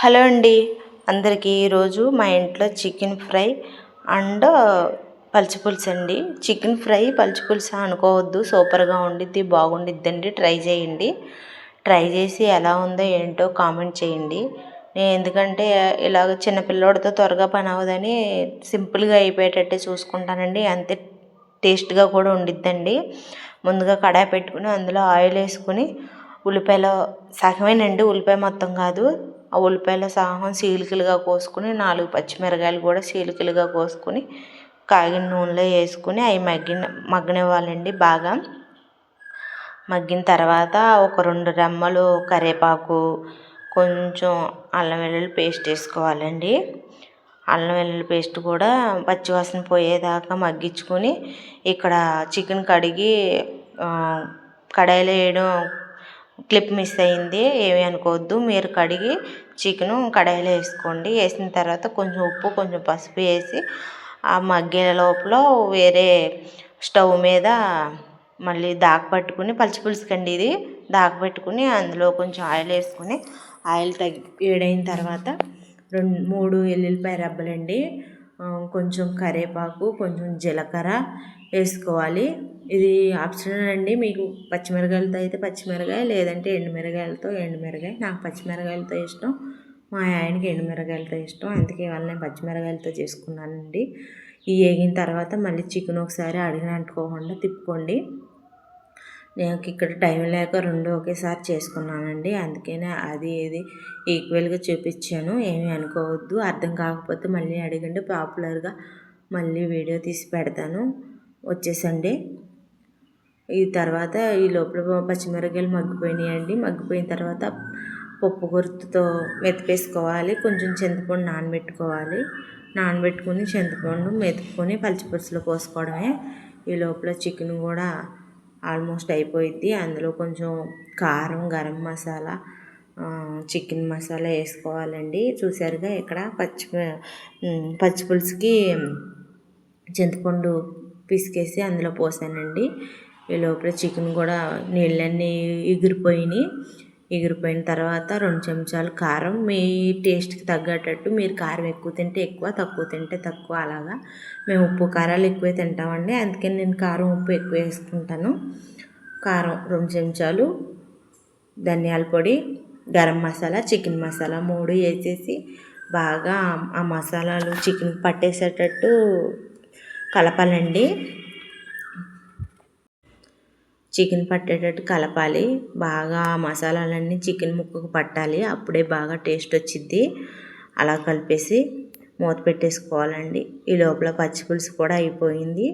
Hello అండి, అందరికీ ఈరోజు మా ఇంట్లో చికెన్ ఫ్రై అండ్ పచ్చి పులుసు అండి. చికెన్ ఫ్రై పచ్చి పులుసు అనుకోవద్దు, సూపర్గా ఉండిద్ది, బాగుండిద్దండి. ట్రై చేయండి. ట్రై చేసి ఎలా ఉందో ఏంటో కామెంట్ చేయండి. నేను ఎందుకంటే ఇలాగ చిన్నపిల్లోడితో త్వరగా పని అవ్వదని సింపుల్గా అయిపోయేటట్టే చూసుకుంటానండి. అంతే టేస్ట్గా కూడా ఉండిద్దండి. ముందుగా కడాయి పెట్టుకుని అందులో ఆయిల్ వేసుకుని ఉల్లిపాయలు సగమేనండి, ఉల్లిపాయ మొత్తం కాదు, ఆ ఉల్లిపాయల సగం చీలికలుగా కోసుకుని 4 పచ్చిమిరకాయలు కూడా చీలికలుగా కోసుకుని కాగిన నూనెలో వేసుకుని అవి మగ్గనివ్వాలండి. బాగా మగ్గిన తర్వాత ఒక 2 రెమ్మలు కరివేపాకు, కొంచెం అల్లం వెల్లుల్లి పేస్ట్ వేసుకోవాలండి. అల్లం వెల్లుల్లి పేస్ట్ కూడా పచ్చివాసన పోయేదాకా మగ్గించుకొని ఇక్కడ చికెన్ కడిగి కడాయిలో వేయడం క్లిప్ మిస్ అయింది, ఏమీ అనుకోవద్దు. మీరు కడిగి చికెను కడాయిలో వేసుకోండి. వేసిన తర్వాత కొంచెం ఉప్పు, కొంచెం పసుపు వేసి ఆ మగ్గే లోపల వేరే స్టవ్ మీద మళ్ళీ దాకపట్టుకుని పచ్చిపులుసుకండి ఇది, దాకపెట్టుకుని అందులో కొంచెం ఆయిల్ వేసుకుని ఆయిల్ వేడైన తర్వాత 2-3 ఎల్లుల్లిపాయ రెబ్బలండి, కొంచెం కరివేపాకు, కొంచెం జీలకర్ర వేసుకోవాలి. ఇది ఆప్షనల్ అండి. మీకు పచ్చిమిరకాయలతో అయితే పచ్చిమిరకాయ, లేదంటే ఎండుమిరకాయలతో ఎండుమిరకాయ. నాకు పచ్చిమిరకాయలతో ఇష్టం, మా ఆయనకి ఎండుమిరకాయలతో ఇష్టం, అందుకే ఇవాళ నేను పచ్చిమిరకాయలతో చేసుకున్నానండి. ఇవి వేగిన తర్వాత మళ్ళీ చికెన్ ఒకసారి అడిగినట్టుకోకుండా తిప్పుకోండి. నాకు ఇక్కడ టైం లేక 2 ఒకేసారి చేసుకున్నానండి, అందుకనే అది ఇది ఈక్వల్గా చూపించాను, ఏమీ అనుకోవద్దు. అర్థం కాకపోతే మళ్ళీ అడగండి, పాపులర్గా మళ్ళీ వీడియో తీసి పెడతాను. వచ్చేసండి. ఈ తర్వాత ఈ లోపల పచ్చిమిరకాయలు మగ్గిపోయినాయండి. మగ్గిపోయిన తర్వాత పప్పు గుర్తుతో మెతిపేసుకోవాలి. కొంచెం చింతపండు నానబెట్టుకోవాలి. నానబెట్టుకుని చింతపండు మెతుక్కొని పచ్చిపులుసులో పోసుకోవడమే. ఈ లోపల చికెన్ కూడా ఆల్మోస్ట్ అయిపోయిద్ది. అందులో కొంచెం కారం, గరం మసాలా, చికెన్ మసాలా వేసుకోవాలండి. చూసారుగా ఇక్కడ పచ్చిపులుసుకి చింతపండు పిసికేసి అందులో పోసానండి. ఈ లోపల చికెన్ కూడా నీళ్ళన్నీ ఎగిరిపోయిన తర్వాత 2 చెంచాలు కారం, మీ టేస్ట్కి తగ్గట్టు, మీరు కారం ఎక్కువ తింటే ఎక్కువ, తక్కువ తింటే తక్కువ, అలాగా. మేము ఉప్పు కారాలు ఎక్కువే తింటామండి, అందుకని నేను కారం ఉప్పు ఎక్కువ వేసుకుంటాను. కారం 2 చెంచాలు, ధనియాల పొడి, గరం మసాలా, చికెన్ మసాలా 3 వేసేసి బాగా ఆ మసాలాలు చికెన్ పట్టేసేటట్టు కలపాలండి. చికెన్ పట్టేటట్టు కలపాలి. బాగా మసాలాలన్నీ చికెన్ ముక్కకు పట్టాలి, అప్పుడే బాగా టేస్ట్ వచ్చిద్ది. అలా కలిపేసి మూత పెట్టేసుకోవాలండి. ఈ లోపల పచ్చిపులుసు కూడా అయిపోయింది.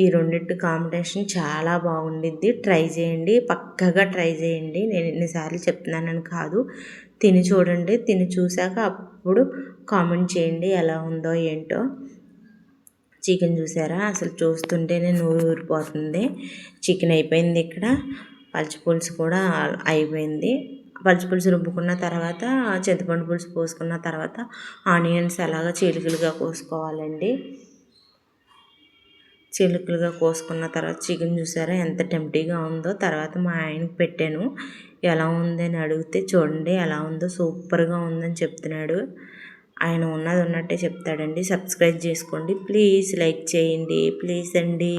ఈ రెండింటి కాంబినేషన్ చాలా బాగుండిద్ది. ట్రై చేయండి, పక్కగా ట్రై చేయండి. నేను ఎన్నిసార్లు చెప్తున్నానని కాదు, తిని చూడండి. తిని చూశాక అప్పుడు కామెంట్ చేయండి ఎలా ఉందో ఏంటో. చికెన్ చూసారా, అసలు చూస్తుంటేనే నూరు ఊరిపోతుంది. చికెన్ అయిపోయింది. ఇక్కడ పచ్చిపులుసు కూడా అయిపోయింది. పచ్చిపులుసు రుబ్బుకున్న తర్వాత చింతపండు పులుసు పోసుకున్న తర్వాత ఆనియన్స్ అలాగా చీలికలుగా కోసుకోవాలండి. చీలికలుగా కోసుకున్న తర్వాత చికెన్ చూసారా ఎంత టెంప్టీగా ఉందో. తర్వాత మా ఆయనకి పెట్టాను, ఎలా ఉందని అడిగితే చూడండి ఎలా ఉందో, సూపర్గా ఉందని చెప్తున్నాడు. ఆయన ఉన్నది ఉన్నట్టే చెప్తాడండి. సబ్స్క్రైబ్ చేసుకోండి ప్లీజ్, లైక్ చేయండి ప్లీజ్ అండి.